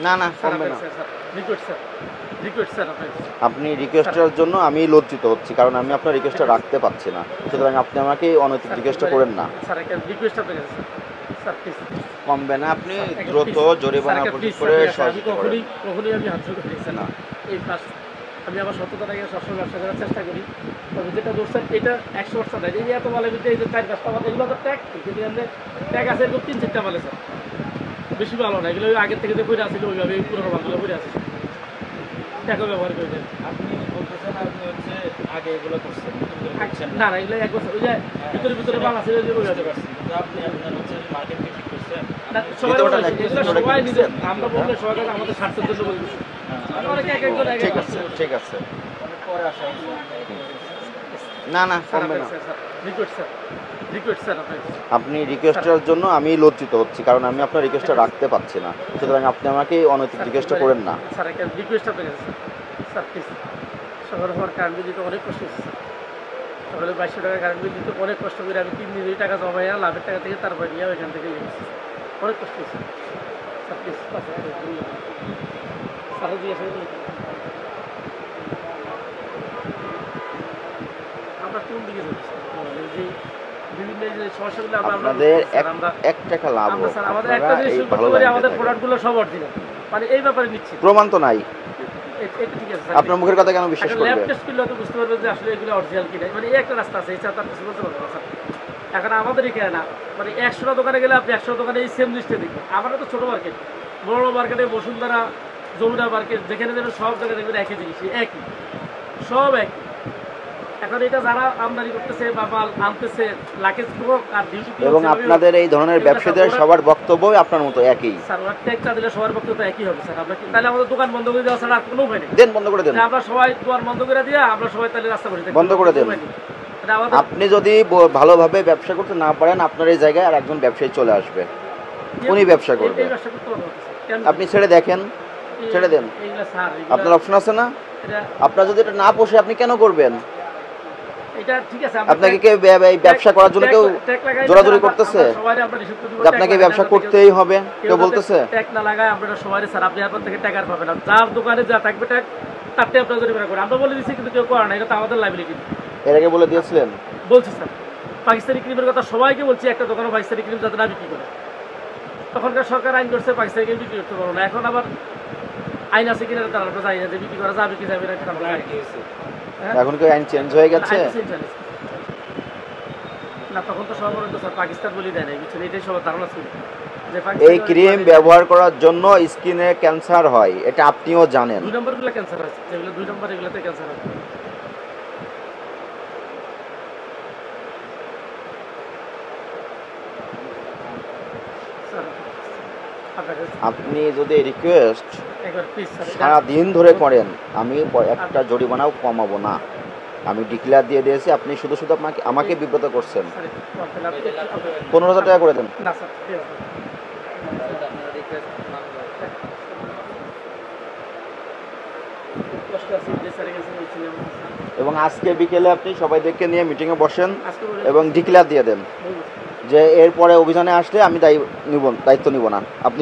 না না কমবে না। স্যার আপনি রিকোয়েস্টের জন্য আমি লজ্জিত হচ্ছি, কারণ আমি আপনার রিকোয়েস্টটা রাখতে পারছি না, সুতরাং আপনি আমাকে অনৈতিক রিকোয়েস্টটা করেন না। স্যার একটা রিকোয়েস্ট আপনার কাছে স্যার প্লিজ কমবে না, আপনি স্যার দ্রুত জরিমানা প্রযোগ করে আমি সহযোগিতা করেন। কখনোই আমি হাত জোর করি না এই ফার্স্ট আমি আমার সততাটাকে সবসময় ব্যবসা করার চেষ্টা করি। তবে যেটা ধরছেন এটা 100% নাই। এই এত মালের ভিতরে এই যে 4-5টা মাল এগুলো তো ট্যাগ, কিন্তু এমনি ট্যাগ আছে এরকম 3-4টা মালে স্যার, বেশি ভালো না। এগুলো আগের থেকে যে বইটা আসছিল ওইভাবে পুরোনো মালগুলো বইটা আছে, ট্যাগও ব্যবহার করে দেন। আপনি বলতেছেন আপনি হচ্ছে আগে এগুলো করছেন, না না এগুলো 1 বছর ওই যে ভিতরে মাল আছে যে বুঝতে পারছি, কিন্তু আপনি আপনার হচ্ছে মার্কেটকে ঠিক করছেন। সবাই বলে এগুলো সবাই নিজে, আমরা বললে সবাই আমাদের স্বার্থের জন্য বলতেছি। অনেকে এক একজন এক ঠিক আছে ঠিক আছে। অনেক পরে আসা হয়েছে। না না কমবে না। রিকোয়েস্ট স্যার আপনি রিকোয়েস্টের জন্য আমি লজ্জিত হচ্ছি, কারণ আমি আপনার রিকোয়েস্টটা রাখতে পারছি না, সুতরাং আপনি আমাকে অনৈতিক রিকোয়েস্টটা করেন না। স্যার একটা রিকোয়েস্ট আপনার কাছে স্যার প্লিজ। শহরে হওয়ার কারেন্ট বিল দিতে অনেক কষ্ট হচ্ছে স্যার। সকালে 2200 টাকা কারেন্ট বিল দিতে অনেক কষ্ট করে আমি 3 দিন ওই টাকা জমাইয়া লাভের টাকা থেকে তারপর নিয়ে ওইখান থেকে অনেক কষ্ট হচ্ছে স্যার প্লিজ। স্যার জিজ্ঞাসা আমরা কোন দিকে যাচ্ছি যে বিভিন্ন যে সমস্যাগুলো আপনাদের এক টাকা লাভ আমরা স্যার আমাদের একটা আপনারা জিনিস এই ভালো করতে পারি, লাইনটা আমাদের থাকেন। প্রোডাক্টগুলো সব অরিজিনাল, মানে এই ব্যাপারে নিচ্ছি প্রমাণ তো নাই, এটা ঠিক আছে স্যার। আপনার মুখের কথা কেন বিশ্বাস এখন ল্যাব করবে? টেস্ট করলে হয়তো বুঝতে পারবেন যে আসলে এগুলো অরিজিনাল কিনা, মানে এই একটা রাস্তা আছে, এছাড়া তার কিছু বলতে পারবেন না স্যার। এখন আমাদের এখানে না, মানে 100টা দোকানে গেলে আপনি 100 দোকানে এই সেম লিস্টে দেখবেন। আমাদের তো ছোটো মার্কেট, বড় মার্কেটে বসুন্ধরা, যমুনা মার্কেট, যেখানে যেন সব জায়গায় দেখবেন একই জিনিস, একই সব একই। এখন এটা যারা আমদানি করতেছে বা মাল আনতেছে লাকেজ হোক আর ডিউটি এবং আপনাদের এই ধরনের ব্যবসায়ীদের সবার বক্তব্যই আপনার মতো একই। স্যার ওরা ট্যাগটা দিলে সবার বক্তব্য একই হবে স্যার। আমরা তাহলে আমাদের দোকান বন্ধ করে দেওয়া ছাড়া আর কোনো উপায় নেই। দেন বন্ধ করে দেন, আমরা সবাই দোকান বন্ধ করে দিয়ে আমরা সবাই তাহলে রাস্তা করে বন্ধ করে দেন। আমাদের আপনি যদি ভালোভাবে ব্যবসা করতে না পারেন, আপনার এই জায়গায় আর একজন ব্যবসায়ী চলে আসবে, উনি ব্যবসা করবে। এই ব্যবসা করতে পারবো স্যার। আপনি ছেড়ে দেখেন, ছেড়ে দেন, এইগুলা স্যার আপনার অপশন আছে না। এটা আপনার যদি এটা না পোষে আপনি কেন করবেন? এটা ঠিক আছে। আপনাকে কেউ এই ব্যবসা করার জন্য কেউ জোরাজুরি করতেছে? সবাই আমরা রিসিভ করে দিব, যে আপনাকে ব্যবসা করতেই হবে কেউ বলতেছে? ট্যাগ না লাগায় আমরা সবাই স্যার, আপনি আপনার থেকে টাকার পাবেন না। যার দোকানে যা থাকবে ট্যাগ তাতে আপনার জরিমানা করে আমরা বলে দিচ্ছি, কিন্তু কেউ করে না, এটা তো আমাদের লাইবিলিটি। এর আগে বলে দিয়েছিলেন? বলছি স্যার, পাকিস্তানি ক্রিমের কথা সবাইকে বলছি, একটা দোকানে পাকিস্তানি ক্রিম যাতে না বিক্রি করে। তখনকার সরকার আইন করছে পাকিস্তানি ক্রিম বিক্রি করতে পারবো না। এখন আবার আইন আছে কিনা তারা আমরা জানি না, যে বিক্রি করা যাবে কি যাবে না। এখন কি আইন চেঞ্জ হয়ে গেছে? না তখন তো সর্বনিম্ন স্যার পাকিস্তান বলি দেয় না, বুঝছেন, এটাই সবার ধারণা ছিল যে এই ক্রিম ব্যবহার করার জন্য স্কিনে ক্যান্সার হয়, এটা আপনিও জানেন। 2 নম্বরগুলো ক্যান্সার আছে, যেগুলো 2 নম্বর এগুলোতে ক্যান্সার হয়। স্যার আপনি যদি রিকোয়েস্ট একবার প্লিজ স্যার সারাদিন ধরে করেন, আমি একটা জরিমানাও কমাবো না। আমি ডিক্লেয়ার দিয়ে দিয়েছি, আপনি শুধু শুধু আমাকে বিব্রত করছেন। 15,000 টাকা করে দেন। না স্যার আপনার রিকোয়েস্ট কষ্ট আছে যে স্যারের কাছে বলছিলাম এবং আজকে বিকেলে আপনি সবাইদেরকে নিয়ে মিটিংয়ে বসেন আজকে এবং ডিক্লেয়ার দিয়ে দেন যে এরপরে অভিযানে আসলে আমি দায়িত্ব নিব না। আপনি